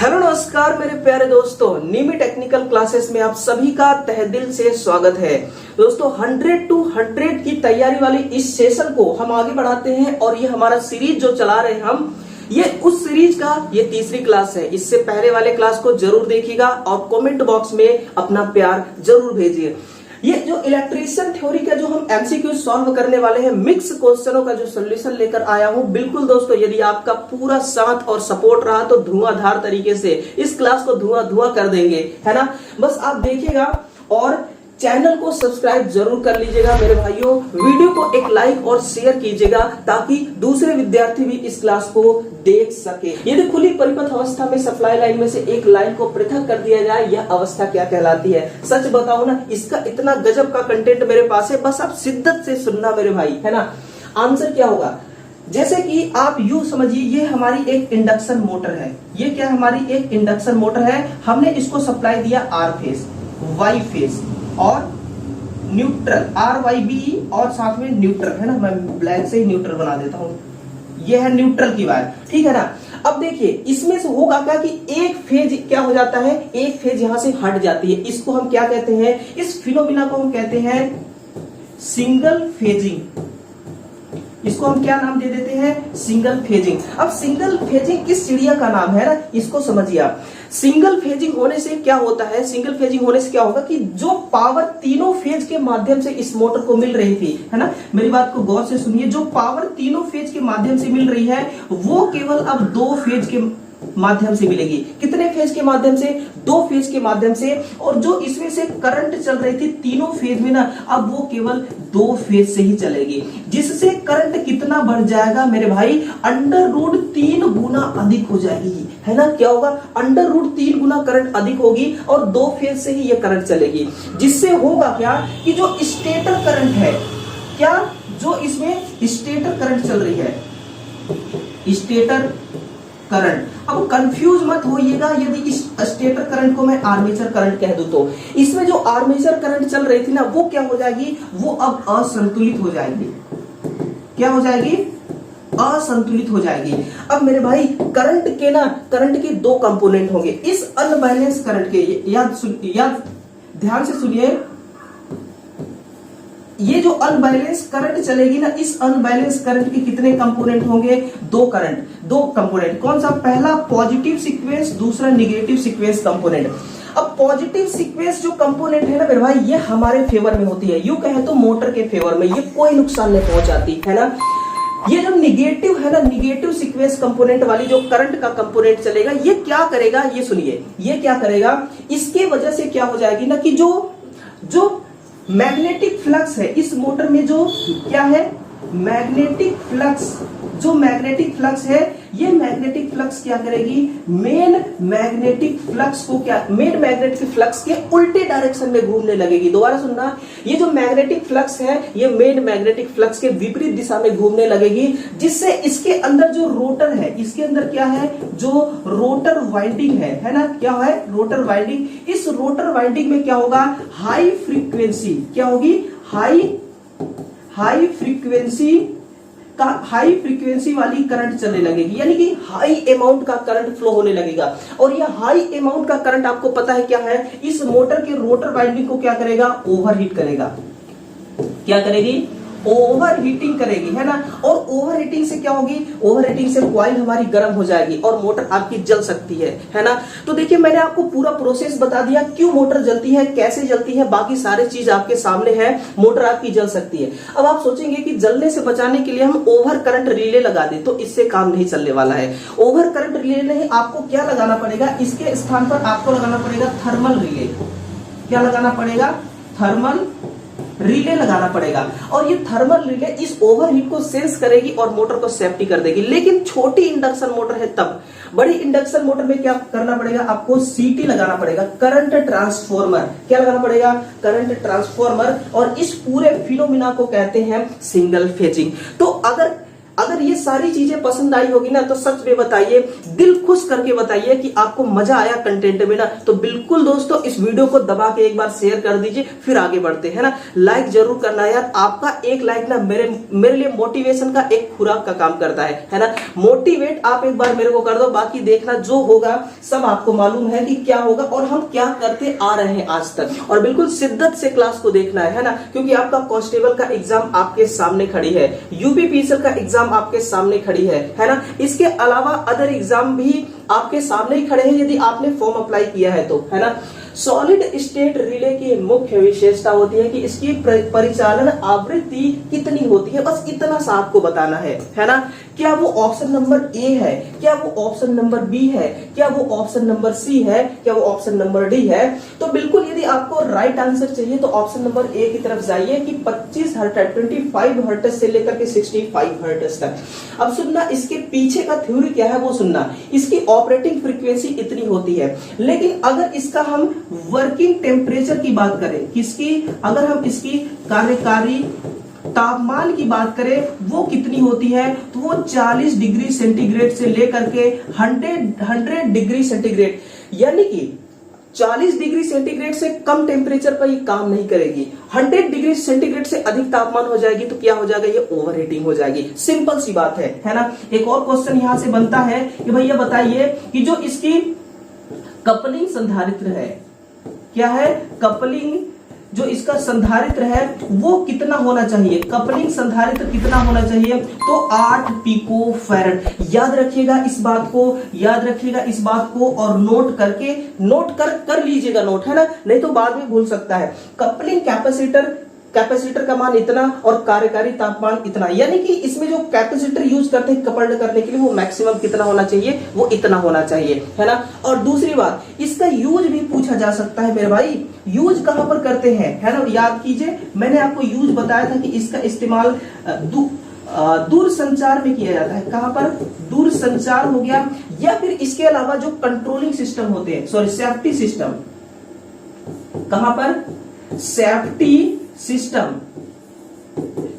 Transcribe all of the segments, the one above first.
Hello नमस्कार मेरे प्यारे दोस्तों, नीमी टेक्निकल क्लासेस में आप सभी का तहे दिल से स्वागत है। दोस्तों 100 to 100 की तैयारी वाली इस सेशन को हम आगे बढ़ाते हैं और ये हमारा सीरीज जो चला रहे हैं हम, ये उस सीरीज का ये तीसरी क्लास है। इससे पहले वाले क्लास को जरूर देखिएगा और कमेंट बॉक्स में अपना प्यार जरूर भेजिए। ये जो इलेक्ट्रिशियन थ्योरी का जो हम एमसीक्यू सॉल्व करने वाले हैं, मिक्स क्वेश्चनों का जो सोल्यूशन लेकर आया हूं, बिल्कुल दोस्तों यदि आपका पूरा साथ और सपोर्ट रहा तो धुआंधार तरीके से इस क्लास को धुआं कर देंगे, है ना। बस आप देखिएगा और चैनल को सब्सक्राइब जरूर कर लीजिएगा मेरे भाइयों। वीडियो को एक लाइक और शेयर कीजिएगा ताकि दूसरे विद्यार्थी भी इस क्लास को देख सके। यदि खुली परिपथ अवस्था में सप्लाई लाइन में से एक लाइन को पृथक कर दिया जाए, यह अवस्था क्या कहलाती है? सच बताओ ना, इसका इतना गजब का कंटेंट मेरे पास है, बस आप शिद्दत से सुनना मेरे भाई, है ना। आंसर क्या होगा? जैसे कि आप यूं समझिए, ये हमारी एक इंडक्शन मोटर है। ये क्या हमारी एक इंडक्शन मोटर है। हमने इसको सप्लाई दिया आर फेज, वाई फेज और न्यूट्रल, आर वाई बी और साथ में न्यूट्रल, है ना। मैं ब्लैक से ही न्यूट्रल बना देता हूं। ये है न्यूट्रल की वायर, ठीक है ना। अब देखिए इसमें से होगा क्या कि एक फेज क्या हो जाता है, एक फेज यहां से हट जाती है। इसको हम क्या कहते हैं? इस फिनोमिना को हम कहते हैं सिंगल फेजिंग। इसको हम क्या नाम दे देते हैं? Single phasing. अब सिंगल फेजिंग किस चिड़िया का नाम है ना, इसको समझिए आप। सिंगल फेजिंग होने से क्या होता है? सिंगल फेजिंग होने से क्या होगा कि जो पावर तीनों फेज के माध्यम से इस मोटर को मिल रही थी, है ना, मेरी बात को गौर से सुनिए, जो पावर तीनों फेज के माध्यम से मिल रही है वो केवल अब दो फेज के माध्यम से मिलेगी। कितने फेज के माध्यम से? दो फेज के माध्यम से। और जो इसमें से करंट चल रही थी तीनों फेज में ना, अब वो केवल दो फेज से ही चलेगी, जिससे करंट कितना बढ़ जाएगा मेरे भाई? √3 गुना अधिक हो जाएगी, है ना। क्या होगा? √3 गुना करंट अधिक होगी और दो फेज से ही ये करंट चलेगी। जिससे होगा क्या कि जो स्टेटर करंट है, क्या जो इसमें स्टेटर करंट चल रही है, स्टेटर करंट। अब कंफ्यूज मत होइएगा यदि इस स्टेटर करंट को मैं आर्मेचर करंट कह दूं तो इसमें जो आर्मेचर करंट चल रही थी ना, वो क्या हो जाएगी? वो अब असंतुलित हो जाएगी। क्या हो जाएगी? असंतुलित हो जाएगी। अब मेरे भाई करंट के दो कंपोनेंट होंगे। इस अनबैलेंस करंट के याद ध्यान से सुनिए, ये जो अनबैलेंस करंट चलेगी ना, इस अनबैलेंस करंट के कितने कंपोनेंट होंगे? दो कंपोनेंट। कौन सा? पहला पॉजिटिव सीक्वेंस, दूसरा निगेटिव सीक्वेंस कंपोनेंट। अब पॉजिटिव सीक्वेंस जो कंपोनेंट है ना मेरे भाई, ये हमारे फेवर में होती है, यूं कहे तो मोटर के फेवर में, ये कोई नुकसान नहीं पहुंचाती, है ना। ये जो निगेटिव है ना, निगेटिव सीक्वेंस कंपोनेंट वाली जो करंट का कंपोनेंट चलेगा, ये क्या करेगा? ये सुनिए, ये क्या करेगा? इसके वजह से क्या हो जाएगी ना कि जो मैग्नेटिक फ्लक्स है इस मोटर में, जो क्या है? Magnetic flux. जो मैग्नेटिक फ्लक्स है, ये मैग्नेटिक फ्लक्स क्या करेगी? मेन मैग्नेटिक फ्लक्स के उल्टे डायरेक्शन में घूमने लगेगी। दोबारा सुनना, ये जो मैग्नेटिक फ्लक्स है, ये मेन मैग्नेटिक फ्लक्स के विपरीत दिशा में घूमने लगेगी, जिससे इसके अंदर जो रोटर है, इसके अंदर क्या है? जो रोटर वाइंडिंग है ना, क्या है? Rotor winding. इस रोटर वाइंडिंग में क्या होगा? High frequency. क्या होगी? हाई फ्रीक्वेंसी वाली करंट चलने लगेगी, यानी कि हाई अमाउंट का करंट फ्लो होने लगेगा। और यह हाई अमाउंट का करंट आपको पता है क्या है? इस मोटर के रोटर वाइंडिंग को क्या करेगा? ओवरहीट करेगा। क्या करेगी? ओवरहीटिंग करेगी, है ना। और ओवरहीटिंग से क्या होगी? ओवरहीटिंग से कॉइल हमारी गर्म हो जाएगी और मोटर आपकी जल सकती है ना। तो देखिए मैंने आपको पूरा प्रोसेस बता दिया, क्यों मोटर जलती है, कैसे जलती है, बाकी सारी चीज आपके सामने है। मोटर आपकी जल सकती है। अब आप सोचेंगे कि जलने से बचाने के लिए हम ओवर करंट रिले लगा दें, तो इससे काम नहीं चलने वाला है। ओवर करंट रिले नहीं, आपको क्या लगाना पड़ेगा? इसके स्थान पर आपको लगाना पड़ेगा थर्मल रिले। क्या लगाना पड़ेगा? थर्मल रिले लगाना पड़ेगा। और ये थर्मल रिले इस ओवरहीट को सेंस करेगी और मोटर को सेफ्टी कर देगी। लेकिन छोटी इंडक्शन मोटर है तब। बड़ी इंडक्शन मोटर में क्या करना पड़ेगा? आपको सीटी लगाना पड़ेगा, करंट ट्रांसफॉर्मर। क्या लगाना पड़ेगा? Current transformer. और इस पूरे फिनोमिना को कहते हैं सिंगल फेजिंग। तो अगर अगर ये सारी चीजें पसंद आई होगी ना तो सच में बताइए, दिल खुश करके बताइए कि आपको मजा आया कंटेंट में ना। तो बिल्कुल दोस्तों इस वीडियो को दबा के एक बार शेयर कर दीजिए, फिर आगे बढ़ते हैं ना। लाइक जरूर करना यार, आपका एक लाइक ना मेरे लिए मोटिवेशन का एक खुराक का काम करता है ना। मोटिवेट आप एक बार मेरे को कर दो, बाकी देखना जो होगा सब आपको मालूम है कि क्या होगा और हम क्या करते आ रहे हैं आज तक। और बिल्कुल शिद्दत से क्लास को देखना है ना, क्योंकि आपका कांस्टेबल का एग्जाम आपके सामने खड़ी है, यूपीपीएसएल का एग्जाम आपके सामने खड़ी है ना। इसके अलावा अदर एग्जाम भी आपके सामने ही खड़े हैं यदि आपने फॉर्म अप्लाई किया है तो, है ना। सॉलिड स्टेट रिले की मुख्य विशेषता होती है कि इसकी परिचालन आवृत्ति कितनी होती है, बस इतना सा आपको बताना है ना। क्या वो ऑप्शन नंबर ए है, क्या वो ऑप्शन नंबर बी है, क्या वो ऑप्शन नंबर सी है, क्या वो ऑप्शन नंबर डी है। तो बिल्कुल यदि आपको राइट आंसर चाहिए तो ऑप्शन नंबर ए की तरफ जाइए कि 25 हर्ट्ज 25 हर्ट्ज से लेकर के 65 हर्ट्ज तक। अब सुनना, इसके पीछे का थ्योरी क्या है वो सुनना। इसकी ऑपरेटिंग फ्रीक्वेंसी इतनी होती है, लेकिन अगर इसका हम वर्किंग टेम्परेचर की बात करें, किसकी, अगर हम इसकी कार्यकारी तापमान की बात करें वो कितनी होती है, तो वो 40 डिग्री सेंटीग्रेड से लेकर के 100 डिग्री सेंटीग्रेड, यानी कि 40 डिग्री सेंटीग्रेड से कम टेम्परेचर पर ये काम नहीं करेगी। 100 डिग्री सेंटीग्रेड से अधिक तापमान हो जाएगी तो क्या हो जाएगा, ये ओवर हीटिंग हो जाएगी। सिंपल सी बात है ना। एक और क्वेश्चन यहां से बनता है कि भैया बताइए कि जो इसकी कपलिंग संधारित्र है, क्या है, कपलिंग जो इसका संधारित्र है वो कितना होना चाहिए, कपलिंग संधारित्र कितना होना चाहिए, तो 8 पिको फैरड। याद रखिएगा इस बात को, याद रखिएगा इस बात को और नोट कर लीजिएगा नोट, है ना, नहीं तो बाद में भूल सकता है। कपलिंग कैपेसिटर का मान इतना और कार्यकारी तापमान इतना, यानी कि इसमें जो कैपेसिटर यूज करते हैं कपल्ड करने के लिए वो मैक्सिमम कितना होना चाहिए, वो इतना होना चाहिए, है ना। और दूसरी बात, इसका यूज भी पूछा जा सकता है मेरे भाई, यूज कहां पर करते हैं, है ना। याद कीजिए मैंने आपको यूज बताया था कि इसका इस्तेमाल दूर संचार में किया जाता है। कहां पर, दूर संचार हो गया, या फिर इसके अलावा जो कंट्रोलिंग सिस्टम होते हैं, सॉरी सेफ्टी सिस्टम, कहां पर,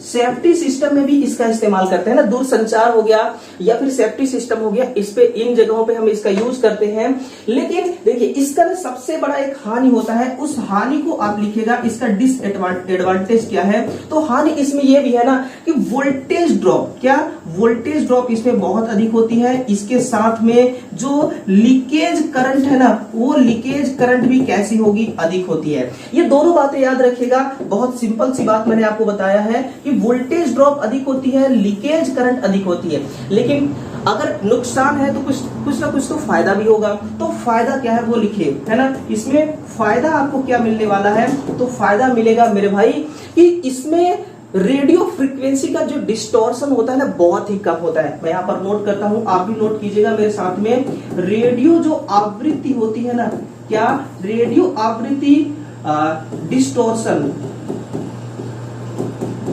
सेफ्टी सिस्टम में भी इसका इस्तेमाल करते हैं ना। दूर संचार हो गया या फिर सेफ्टी सिस्टम हो गया, इस पे इन जगहों पे हम इसका यूज करते हैं। लेकिन देखिए इसका ना सबसे बड़ा एक हानि होता है, उस हानि को आप लिखिएगा, इसका डिसएडवांटेज क्या है। तो हानि इसमें यह भी है ना कि वोल्टेज ड्रॉप, क्या वोल्टेज ड्रॉप इसमें बहुत अधिक होती है। इसके साथ में जो लीकेज करंट है ना, वो लीकेज करंट भी कैसी होगी, अधिक होती है। ये दोनों बातें याद रखिएगा, बहुत सिंपल सी बात मैंने आपको बताया है कि वोल्टेज ड्रॉप अधिक होती है, लीकेज करंट अधिक होती है। लेकिन अगर नुकसान है तो कुछ ना कुछ तो फायदा भी होगा। तो फायदा क्या है वो लिखिए, है ना। इसमें फायदा आपको क्या मिलने वाला है, तो फायदा मिलेगा मेरे भाई कि इसमें रेडियो फ्रीक्वेंसी का जो डिस्टॉर्शन होता है ना बहुत ही कम होता है। मैं यहाँ पर नोट करता हूं, आप भी नोट कीजिएगा मेरे साथ में। रेडियो जो आवृत्ति होती है ना, क्या, रेडियो आवृत्ति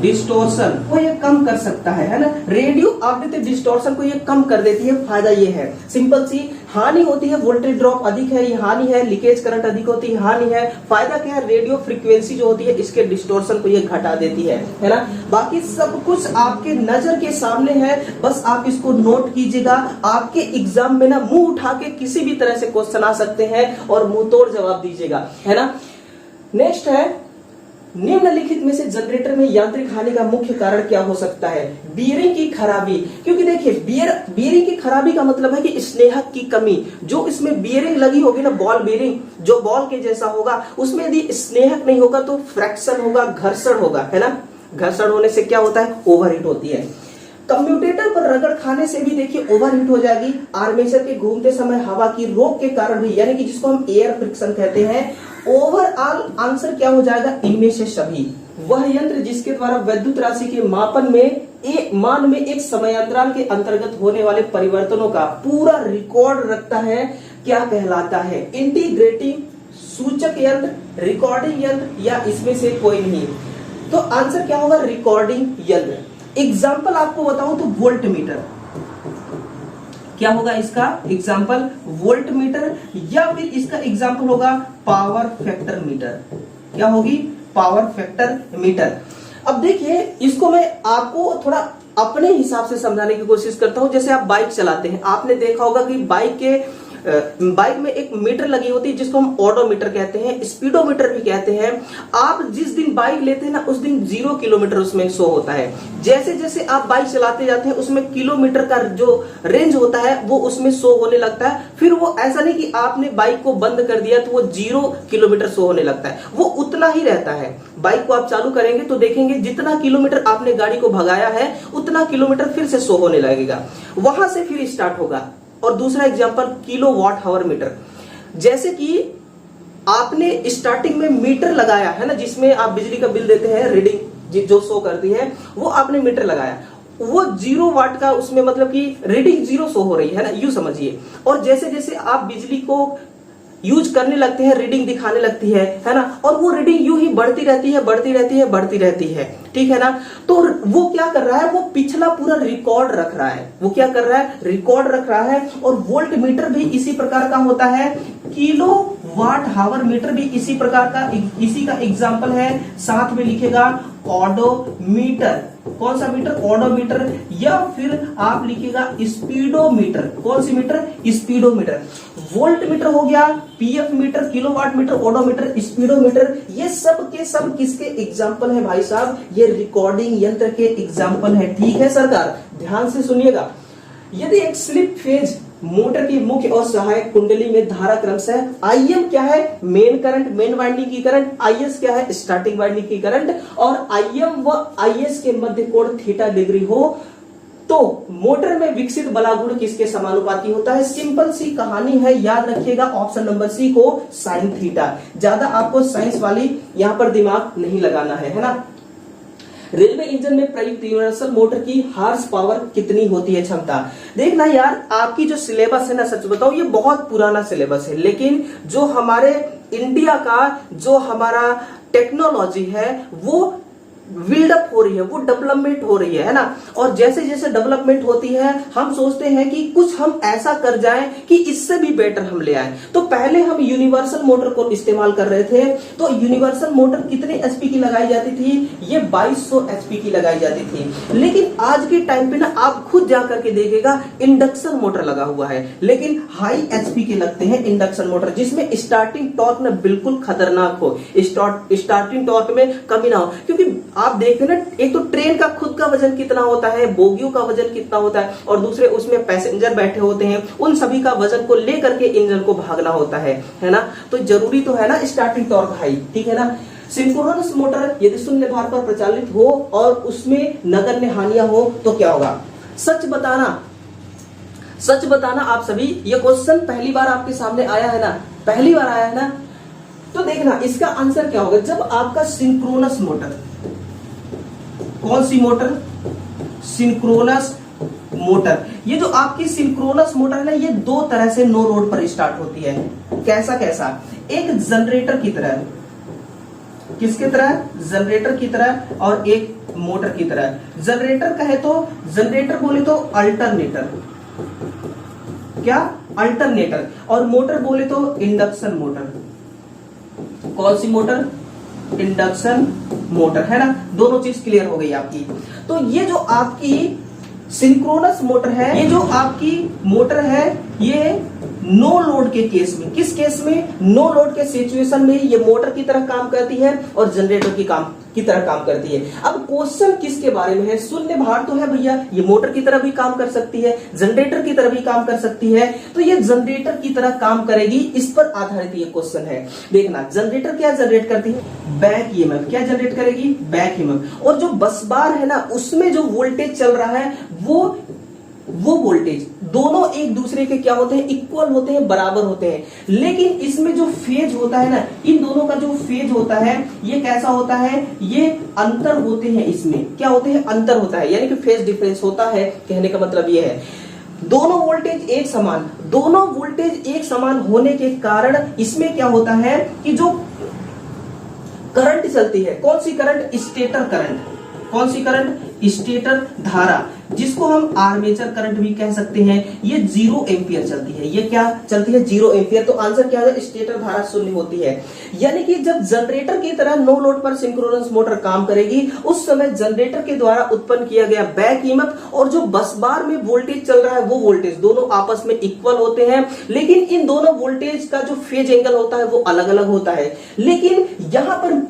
डिस्टॉर्शन को ये कम कर सकता है ना। रेडियो आवृत्ति डिस्टॉर्शन को ये कम कर देती है। फायदा ये है, सिंपल सी। हानि होती है, वोल्टेज ड्रॉप अधिक है, ये हानि है। लीकेज करंट अधिक होती है, हानि है। फायदा क्या है, रेडियो फ्रीक्वेंसी जो होती है इसके डिस्टॉर्शन को ये घटा देती है ना। बाकी सब कुछ आपके नजर के सामने है, बस आप इसको नोट कीजिएगा। आपके एग्जाम में ना मुंह उठा के किसी भी तरह से क्वेश्चन आ सकते हैं और मुंह तोड़ जवाब दीजिएगा, है ना। नेक्स्ट है, निम्नलिखित में से जनरेटर में यांत्रिक हानि का मुख्य कारण क्या हो सकता है। बीयरिंग की खराबी, क्योंकि देखिए बीयरिंग की खराबी का मतलब है कि स्नेहक की कमी। जो इसमें बीयरिंग लगी होगी ना, बॉल बीयरिंग जो बॉल के जैसा होगा, उसमें यदि स्नेहक नहीं होगा तो फ्रैक्शन होगा, घर्षण होगा, है ना। घर्षण होने से क्या होता है, ओवरहीट होती है। कम्यूटेटर पर रगड़ खाने से भी देखिए ओवरहीट हो जाएगी। आर्मेचर के घूमते समय हवा की रोक के कारण भी, यानी कि जिसको हम एयर फ्रिक्शन कहते हैं। ओवरऑल आंसर क्या हो जाएगा, इनमें से सभी। वह यंत्र जिसके द्वारा विद्युत राशि के मापन में मान में एक समयांतराल के अंतर्गत होने वाले परिवर्तनों का पूरा रिकॉर्ड रखता है, क्या कहलाता है। इंटीग्रेटिंग सूचक यंत्र, रिकॉर्डिंग यंत्र, या इसमें से कोई नहीं। तो आंसर क्या होगा, रिकॉर्डिंग यंत्र। एग्जाम्पल आपको बताऊं तो वोल्ट मीटर, क्या होगा इसका एग्जाम्पल, वोल्ट मीटर, या फिर इसका एग्जाम्पल होगा पावर फैक्टर मीटर। क्या होगी, पावर फैक्टर मीटर। अब देखिए, इसको मैं आपको थोड़ा अपने हिसाब से समझाने की कोशिश करता हूं। जैसे आप बाइक चलाते हैं, आपने देखा होगा कि बाइक में एक मीटर लगी होती है जिसको हम ऑडोमीटर कहते हैं, स्पीडोमीटर भी कहते हैं। आप जिस दिन बाइक लेते हैं ना, उस दिन 0 किलोमीटर उसमें शो होता है। जैसे जैसे आप बाइक चलाते जाते हैं, उसमें किलोमीटर का जो रेंज होता है वो उसमें शो होने लगता है। फिर वो ऐसा नहीं कि आपने बाइक को बंद कर दिया तो वो 0 किलोमीटर शो होने लगता है, वो उतना ही रहता है। बाइक को आप चालू करेंगे तो देखेंगे जितना किलोमीटर आपने गाड़ी को भगाया है उतना किलोमीटर फिर से शो होने लगेगा, वहां से फिर स्टार्ट होगा। और दूसरा example kilo watt hour meter. जैसे कि आपने स्टार्टिंग में मीटर लगाया है ना, जिसमें आप बिजली का बिल देते हैं, रीडिंग जो शो करती है, वो आपने मीटर लगाया, वो 0 वाट का, उसमें मतलब कि रीडिंग 0 शो हो रही है ना, यूं समझिए। और जैसे जैसे आप बिजली को यूज करने लगते हैं, रीडिंग दिखाने लगती है ना, और वो रीडिंग यूं ही बढ़ती रहती है, बढ़ती रहती है, बढ़ती रहती है, ठीक है ना। तो वो क्या कर रहा है, वो पिछला पूरा रिकॉर्ड रख रहा है। वो क्या कर रहा है, रिकॉर्ड रख रहा है। और वोल्ट मीटर भी इसी प्रकार का होता है, किलो वाट आवर मीटर भी इसी प्रकार का, इसी का एग्जाम्पल है। साथ में लिखेगा ऑडोमीटर। कौन सा मीटर, ऑडोमीटर, या फिर आप लिखिएगा स्पीडोमीटर। कौन सी मीटर, स्पीडोमीटर। वोल्ट मीटर हो गया, PF meter, kilowatt meter, odometer, speedometer, ये सब के सब किसके एग्जाम्पल है भाई साहब, ये रिकॉर्डिंग यंत्र के एग्जाम्पल है। ठीक है सरकार, ध्यान से सुनिएगा। यदि एक स्लिप फेज मोटर की मुख्य और सहायक कुंडली में धारा क्रमशः IM क्या है, मेन करंट, मेन वाइंडिंग की करंट, IS क्या है, स्टार्टिंग वाइंडिंग की करंट, और IM व IS के मध्य कोण थीटा डिग्री हो, तो मोटर में विकसित बलागुण किसके समानुपाती होता है। सिंपल सी कहानी है, याद रखिएगा ऑप्शन नंबर सी को, साइन थीटा। ज्यादा आपको साइंस वाली यहां पर दिमाग नहीं लगाना है ना। रेलवे इंजन में प्रयुक्त यूनिवर्सल मोटर की हार्स पावर कितनी होती है, क्षमता। देखना यार, आपकी जो सिलेबस है ना, सच बताओ ये बहुत पुराना सिलेबस है, लेकिन जो हमारे इंडिया का जो हमारा टेक्नोलॉजी है वो बिल्डअप हो रही है, वो डेवलपमेंट हो रही है ना। और जैसे जैसे डेवलपमेंट होती है, हम सोचते हैं कि कुछ हम ऐसा कर जाएं कि इससे भी बेटर हम ले आए। तो पहले हम यूनिवर्सल मोटर को इस्तेमाल कर रहे थे। तो यूनिवर्सल मोटर कितने एचपी की लगाई जाती थी, ये 2200 एचपी की लगाई जाती थी। लेकिन आज के टाइम पे ना आप खुद जाकर के देखिएगा, इंडक्शन मोटर लगा हुआ है, लेकिन हाई एचपी के लगते हैं इंडक्शन मोटर, जिसमें स्टार्टिंग टॉर्क ना बिल्कुल खतरनाक हो, स्टार्टिंग टॉर्क में कमी ना हो। क्योंकि आप देखते हैं ना, एक तो ट्रेन का खुद का वजन कितना होता है, बोगियों का वजन कितना होता है, और दूसरे उसमें पैसेंजर बैठे होते हैं, उन सभी का वजन को लेकर के इंजन को भागना होता है ना। तो जरूरी तो है ना स्टार्टिंग टॉर्क हाई, ठीक है ना। सिंक्रोनस मोटर यदि शून्य भार पर प्रचालित हो और उसमें नगण्य हानियां हो तो क्या होगा। सच बताना, सच बताना आप सभी, ये क्वेश्चन पहली बार आपके सामने आया है ना, पहली बार आया है ना। तो देखना इसका आंसर क्या होगा। जब आपका सिंक्रोनस मोटर, कौन सी मोटर, सिंक्रोनस मोटर, ये जो आपकी सिंक्रोनस मोटर है ना, ये दो तरह से नो लोड पर स्टार्ट होती है। कैसा कैसा, एक जनरेटर की तरह, किसके तरह, जनरेटर की तरह, और एक मोटर की तरह। जनरेटर कहे तो, जनरेटर बोले तो अल्टरनेटर, क्या, अल्टरनेटर, और मोटर बोले तो इंडक्शन मोटर। कौन सी मोटर, इंडक्शन मोटर, है ना। दोनों चीज क्लियर हो गई आपकी। तो ये जो आपकी सिंक्रोनस मोटर है, ये जो आपकी मोटर है, ये नो लोड के केस में, किस केस में, नो लोड के सिचुएशन में ये मोटर की तरह काम करती है और जनरेटर की तरह काम करती है। अब क्वेश्चन किसके बारे में है, शून्य भार तो है भैया, ये मोटर की तरह भी काम कर सकती है, जनरेटर की तरह भी काम कर सकती है, तो ये जनरेटर की तरह काम करेगी, इस पर आधारित ये क्वेश्चन है। देखना जनरेटर क्या जनरेट करती है, बैक ईएमएफ। क्या जनरेट करेगी, बैक ईएमएफ। और जो बस बार है ना, उसमें जो वोल्टेज चल रहा है वो वोल्टेज दोनों एक दूसरे के क्या होते हैं, इक्वल होते हैं, बराबर होते हैं। लेकिन इसमें जो फेज होता है ना, इन दोनों का जो फेज होता है ये कैसा होता है, ये अंतर होते हैं। इसमें क्या होते हैं, अंतर होता है, यानी कि फेज डिफरेंस होता है। कहने का मतलब ये है दोनों वोल्टेज एक समान, दोनों वोल्टेज एक समान होने के कारण इसमें क्या होता है कि जो करंट चलती है, कौन सी करंट, स्टेटर करंट। कौन सी करंट, स्टेटर धारा। जिसको हम आर्मेचर करंट भी कह सकते हैं, ये 0 एम्पियर चलती है। ये क्या चलती है? 0 एम्पियर। तो आंसर क्या है? स्टेटर धारा शून्य होती है। यानी कि जब जनरेटर की तरह नो लोड पर सिंक्रोनस मोटर काम करेगी, उस समय जनरेटर के द्वारा उत्पन्न किया गया बैक ईएमएफ और जो बस बार में वोल्टेज चल रहा है वो वोल्टेज दोनों आपस में इक्वल होते हैं, लेकिन इन दोनों वोल्टेज का जो फेज एंगल होता है वो अलग अलग होता है। लेकिन यहां पर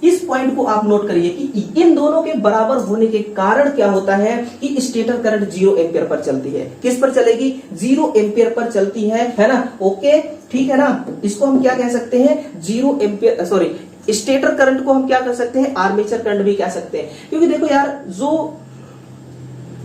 इस पॉइंट को आप नोट करिए कि इन दोनों के बराबर होने के कारण क्या होता है कि स्टेटर करंट 0 एम्पियर पर चलती है। किस पर चलेगी? 0 एम्पियर पर चलती है ना? ओके, ठीक है ना? इसको हम क्या कह सकते हैं? 0 एम्पियर, सॉरी, स्टेटर करंट को हम क्या कर सकते हैं? आर्मेचर करंट भी कह सकते हैं। क्योंकि देखो यार, जो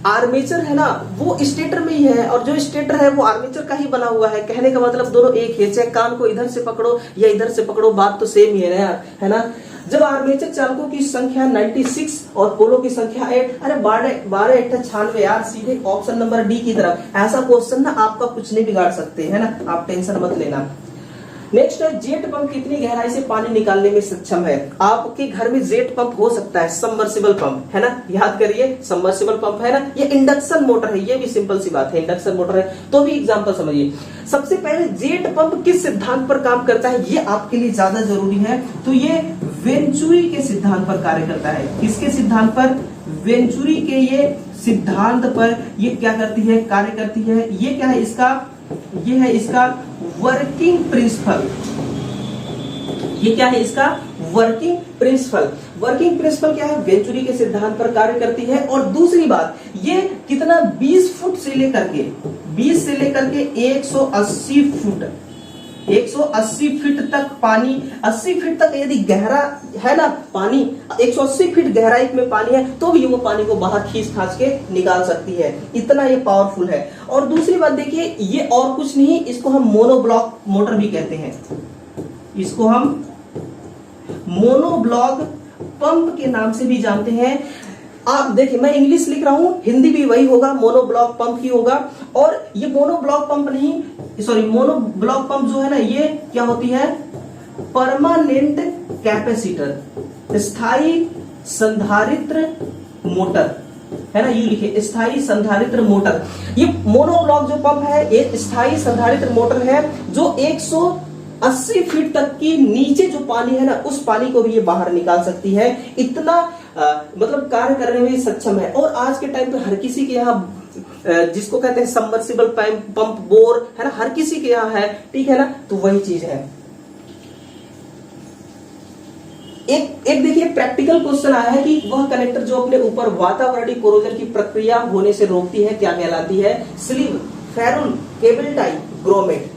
आर्मेचर है ना वो स्टेटर में ही है और जो स्टेटर है वो आर्मेचर का ही बना हुआ है। कहने का मतलब दोनों एक है, चाहे कान को इधर से पकड़ो या इधर से पकड़ो, बात तो सेम ही है ना यार, है ना? जब आर्मेचर चालकों की संख्या 96 और पोलो की संख्या 8, अरे 12 8 96 यार, सीधे ऑप्शन नंबर डी की तरफ। ऐसा क्वेश्चन ना आपका कुछ नहीं बिगाड़ सकते, है ना? आप टेंशन मत लेना। नेक्स्ट है, जेट पंप कितनी गहराई से पानी निकालने में सक्षम है? आपके घर में जेट पंप हो सकता है, सबमर्सिबल पंप, है ना? याद करिए, सबमर्सिबल पंप है ना? ये इंडक्शन मोटर है, ये भी सिंपल सी बात है, इंडक्शन मोटर है, तो भी एग्जांपल समझिए। सबसे पहले जेट पंप किस सिद्धांत पर काम करता है, ये आपके लिए ज्यादा जरूरी है। तो ये वेंचुरी के सिद्धांत पर कार्य करता है। किसके सिद्धांत पर? वेंचुरी के ये सिद्धांत पर ये क्या करती है? कार्य करती है। ये क्या है इसका? ये है इसका वर्किंग प्रिंसिपल। ये क्या है इसका? Working principle. वर्किंग प्रिंसिपल क्या है? वेंचुरी के सिद्धांत पर कार्य करती है। और दूसरी बात, ये कितना 20 फुट से लेकर के 180 फुट 180 फीट तक पानी, 80 फीट तक यदि गहरा है ना पानी, 180 फीट गहराई में पानी है तो भी वो पानी को बाहर खींच खांच के निकाल सकती है। इतना ये पावरफुल है। और दूसरी बात देखिए, ये और कुछ नहीं, इसको हम मोनोब्लॉक मोटर भी कहते हैं। इसको हम मोनोब्लॉक पंप के नाम से भी जानते हैं। आप देखिए, मैं इंग्लिश लिख रहा हूं, हिंदी भी वही होगा, मोनोब्लॉक पंप ही होगा। और ये मोनोब्लॉक पंप नहीं, सॉरी, मोनोब्लॉक पंप जो है ना, ये क्या होती है? परमानेंट कैपेसिटर, स्थायी संधारित्र मोटर, है ना? ये लिखे, स्थायी संधारित्र मोटर। ये मोनोब्लॉक जो पंप है ये स्थायी संधारित्र मोटर है, जो 180 फीट तक की नीचे जो पानी है ना, उस पानी को भी ये बाहर निकाल सकती है। इतना मतलब कार्य करने में सक्षम है। और आज के टाइम पे हर किसी के यहाँ जिसको कहते हैं सबमर्सिबल पंप, बोर, है ना, हर किसी के यहाँ है, ठीक है ना? तो वही चीज है। एक देखिए प्रैक्टिकल क्वेश्चन आया है कि वह कनेक्टर जो अपने ऊपर वातावरणीय कोरोजन की प्रक्रिया होने से रोकती है क्या कहलाती है? Sleeve, ferrule, cable tie, grommet.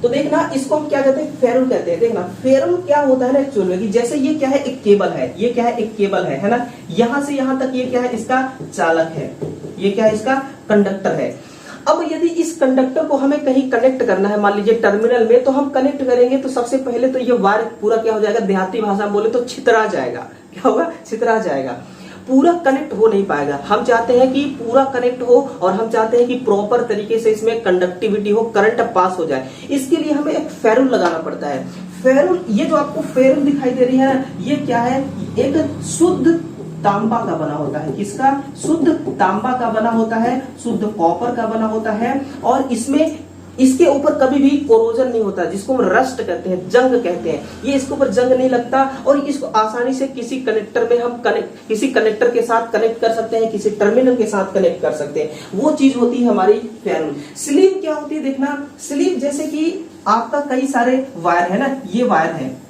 तो देखना, इसको हम क्या कहते हैं? फेरुल कहते हैं। देखना, फेरुल क्या होता है ना एक्चुअल में, जैसे ये क्या है? एक केबल है। ये क्या है? एक केबल है ना? यहां से यहां तक ये क्या है? इसका चालक है। ये क्या है? इसका कंडक्टर है। अब यदि इस कंडक्टर को हमें कहीं कनेक्ट करना है, मान लीजिए टर्मिनल में, तो हम कनेक्ट करेंगे तो सबसे पहले तो ये वायर पूरा क्या हो जाएगा? देहाती भाषा में बोले तो छितरा जाएगा। क्या होगा? छितरा जाएगा, पूरा कनेक्ट हो नहीं पाएगा। हम चाहते हैं कि पूरा कनेक्ट हो और हम चाहते हैं कि प्रॉपर तरीके से इसमें कंडक्टिविटी हो, करंट पास हो जाए। इसके लिए हमें एक फेरुल लगाना पड़ता है। फेरुल, ये जो आपको फेरुल दिखाई दे रही है, ये क्या है? एक शुद्ध तांबा का बना होता है। किसका? शुद्ध तांबा का बना होता है, शुद्ध कॉपर का बना होता है। और इसमें इसके ऊपर कभी भी कोरोजन नहीं होता, जिसको हम रस्ट कहते हैं, जंग कहते हैं। ये इसके ऊपर जंग नहीं लगता और इसको आसानी से किसी कनेक्टर में हम किसी कनेक्टर के साथ कनेक्ट कर सकते हैं, किसी टर्मिनल के साथ कनेक्ट कर सकते हैं। वो चीज होती है हमारी फेरुल। स्लीव क्या होती है? देखना, स्लीव जैसे कि आपका कई सारे वायर है ना, ये वायर है,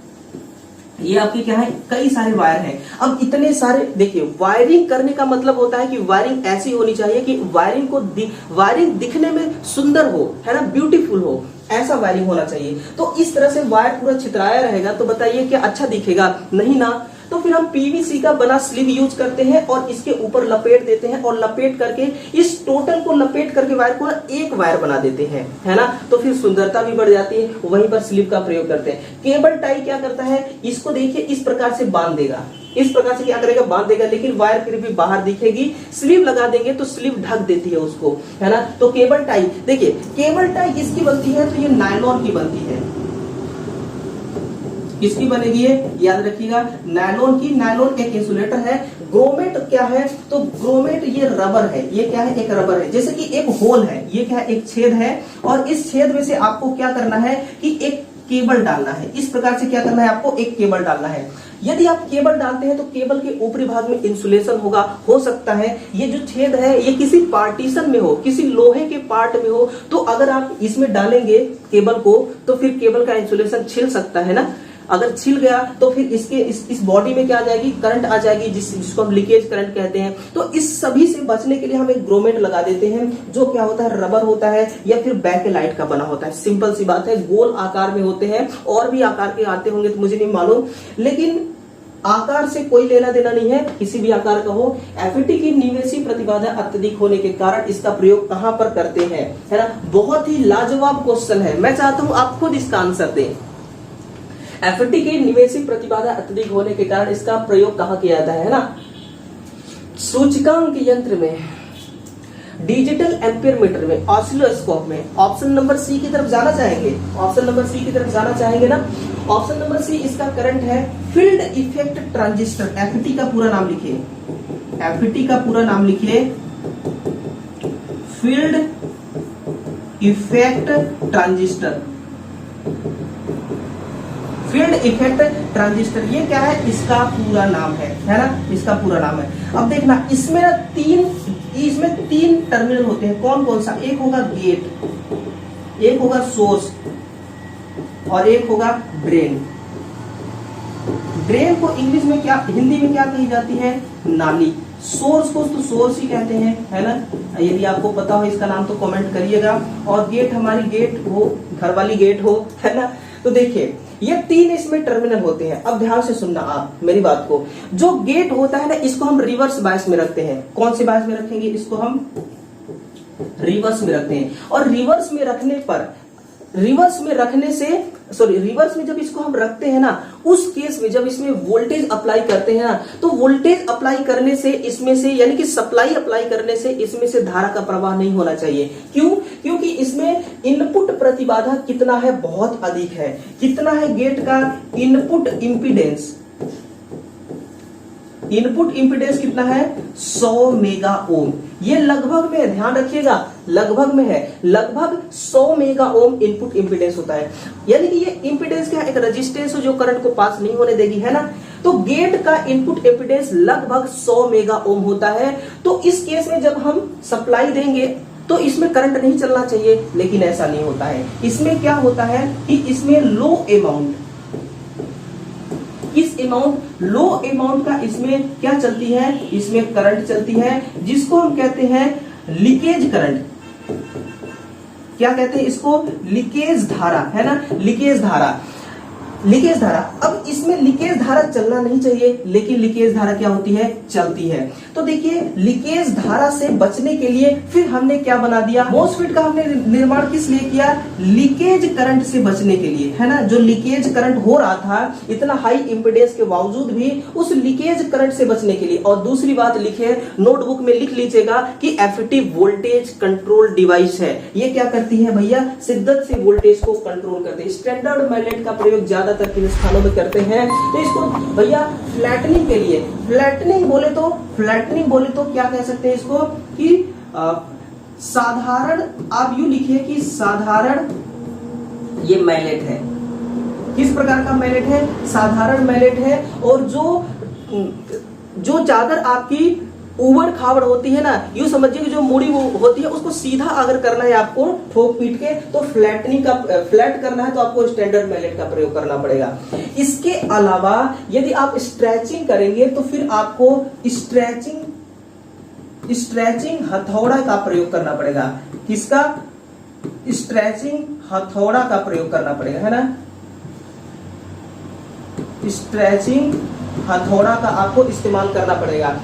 ये आपके क्या है? कई सारे वायर हैं। अब इतने सारे, देखिए, वायरिंग करने का मतलब होता है कि वायरिंग ऐसी होनी चाहिए कि वायरिंग दिखने में सुंदर हो, है ना, ब्यूटीफुल हो, ऐसा वायरिंग होना चाहिए। तो इस तरह से वायर पूरा छितराया रहेगा तो बताइए क्या अच्छा दिखेगा? नहीं ना। तो फिर हम पीवीसी का बना स्लीव यूज करते हैं और इसके ऊपर लपेट देते हैं और लपेट करके इस टोटल को लपेट करके वायर को एक वायर बना देते हैं, है ना? तो फिर सुंदरता भी बढ़ जाती है। वहीं पर स्लीव का प्रयोग करते हैं। केबल टाई क्या करता है? इसको देखिए, इस प्रकार से बांध देगा, इस प्रकार से क्या करेगा? बांध देगा, लेकिन वायर फिर भी बाहर दिखेगी। स्लीव लगा देंगे तो स्लीव ढक देती है उसको, है ना? तो केबल टाई, देखिए, केबल टाई किसकी बनती है? तो ये नायलॉन की बनती है। किसकी बनेगी? ये याद रखिएगा, नायलॉन की। नायलॉन एक इंसुलेटर है, ग्रोमेट क्या है? तो ग्रोमेट ये रबर है, ये क्या है? एक रबर है। जैसे कि एक होल है, ये क्या है? एक छेद है, और इस छेद में से आपको क्या करना है कि एक केबल डालना है। इस प्रकार से क्या करना है आपको? एक केबल डालना है। यदि आप केबल डालते हैं तो केबल के ऊपरी भाग में इंसुलेशन होगा। हो सकता है ये जो छेद है ये किसी पार्टीशन में हो, किसी लोहे के पार्ट में हो, तो अगर आप इसमें डालेंगे केबल को तो फिर केबल का इंसुलेशन छिल सकता है ना। अगर छिल गया तो फिर इसके इस बॉडी में क्या आ जाएगी? करंट आ जाएगी, जिसको हम लीकेज करंट कहते हैं। तो इस सभी से बचने के लिए हम एक ग्रोमेट लगा देते हैं, जो क्या होता है? रबर होता है या फिर बैकेलाइट का बना होता है। सिंपल सी बात है, गोल आकार में होते हैं, और भी आकार के आते होंगे तो मुझे नहीं मालूम, लेकिन आकार से कोई लेना देना नहीं है, किसी भी आकार का हो। एफईटी की निवेशी प्रतिबाधा अत्यधिक होने के कारण इसका प्रयोग कहां पर करते हैं, है ना? बहुत ही लाजवाब क्वेश्चन है, मैं चाहता हूं आप खुद इसका आंसर दें। एफईटी की निवेशी प्रतिबाधा अत्यधिक होने के कारण इसका प्रयोग कहां किया जाता है ना? सूचकांक यंत्र में, डिजिटल एम्पीयर मीटर में, ऑसिलोस्कोप में। ऑप्शन नंबर सी की तरफ जाना चाहेंगे? ऑप्शन नंबर सी की तरफ जाना चाहेंगे ना? ऑप्शन नंबर सी, इसका करंट है फील्ड इफेक्ट ट्रांजिस्टर। एफईटी का पूरा नाम लिखिए, एफईटी का पूरा नाम लिखिए, field effect transistor. Field effect transistor, ये क्या है? इसका पूरा नाम है ना? इसका पूरा नाम है। अब देखना, इसमें ना तीन टर्मिनल होते हैं। कौन कौन सा? एक होगा गेट, एक होगा सोर्स, और एक होगा ड्रेन। ड्रेन को इंग्लिश में क्या, हिंदी में क्या कही जाती है? नाली। सोर्स को तो सोर्स ही कहते हैं, है ना? यदि आपको पता हो इसका नाम तो कमेंट करिएगा। और गेट हमारी गेट हो, घर वाली गेट हो, है ना? तो देखिए, ये तीन इसमें टर्मिनल होते हैं। अब ध्यान से सुनना आप मेरी बात को। जो गेट होता है ना, इसको हम रिवर्स बायस में रखते हैं। कौन से बायस में रखेंगे? इसको हम रिवर्स में रखते हैं। और रिवर्स में रखने पर, रिवर्स में जब इसको हम रखते हैं ना, उस केस में जब इसमें वोल्टेज अप्लाई करते हैं ना, तो वोल्टेज अप्लाई करने से इसमें से, यानी कि सप्लाई अप्लाई करने से इसमें से धारा का प्रवाह नहीं होना चाहिए। क्यों? क्योंकि इसमें इनपुट प्रतिबाधा कितना है? बहुत अधिक है। कितना है गेट का इनपुट इंपीडेंस? इनपुट इंपीडेंस कितना है? 100 मेगा ओम। ये लगभग में है, ध्यान रखिएगा, लगभग में है। लगभग 100 मेगा ओम इनपुट इंपीडेंस होता है। यानी कि ये इंपीडेंस क्या? एक रेजिस्टेंस जो करंट को पास नहीं होने देगी, है ना? तो गेट का इनपुट इंपीडेंस लगभग 100 मेगा ओम होता है। तो इस केस में जब हम सप्लाई देंगे तो इसमें करंट नहीं चलना चाहिए, लेकिन ऐसा नहीं होता है। इसमें क्या होता है कि इसमें लो अमाउंट, इस अमाउंट, लो अमाउंट का इसमें क्या चलती है? इसमें करंट चलती है, जिसको हम कहते हैं लीकेज करंट। क्या कहते हैं इसको? लीकेज धारा, है ना? लीकेज धारा, लीकेज धारा। अब इसमें लीकेज धारा चलना नहीं चाहिए, लेकिन लीकेज धारा क्या होती है? चलती है। तो देखिए, लीकेज धारा से बचने के लिए फिर हमने क्या बना दिया? मोसफेट का हमने निर्माण किस लिए किया? लीकेज करंट से बचने के लिए, है ना? जो लीकेज करंट हो रहा था इतना हाई इंपीडेंस के बावजूद भी, उस लीकेज करंट से बचने के लिए। और दूसरी बात लिखे, नोटबुक में लिख लीजिएगा कि एफईटी वोल्टेज कंट्रोल डिवाइस है। ये क्या करती है भैया? शिद्दत से वोल्टेज को कंट्रोल करते हैं। स्टैंडर्ड मैग्नेट का प्रयोग ज्यादातर किन स्थानों में करते हैं? तो इसको भैया फ्लैटनिंग के लिए, फ्लैटनिंग बोले तो क्या कह सकते हैं इसको कि साधारण, आप यूं लिखिए कि साधारण ये मैग्नेट है। किस प्रकार का मैग्नेट है? साधारण मैग्नेट है। और जो चादर आपकी उबड़ खाबड़ होती है ना, यूं समझिए कि जो मुड़ी वो होती है, उसको सीधा अगर करना है आपको ठोक पीट के, तो फ्लैटनिंग का, फ्लैट करना है तो आपको स्टैंडर्ड मैग्नेट का प्रयोग करना पड़ेगा। इसके अलावा यदि आप स्ट्रेचिंग करेंगे तो फिर आपको स्ट्रेचिंग हथौड़ा का प्रयोग करना पड़ेगा। किसका? स्ट्रेचिंग हथौड़ा का प्रयोग करना पड़ेगा, है ना? स्ट्रेचिंग हथौड़ा का आपको इस्तेमाल करना पड़ेगा।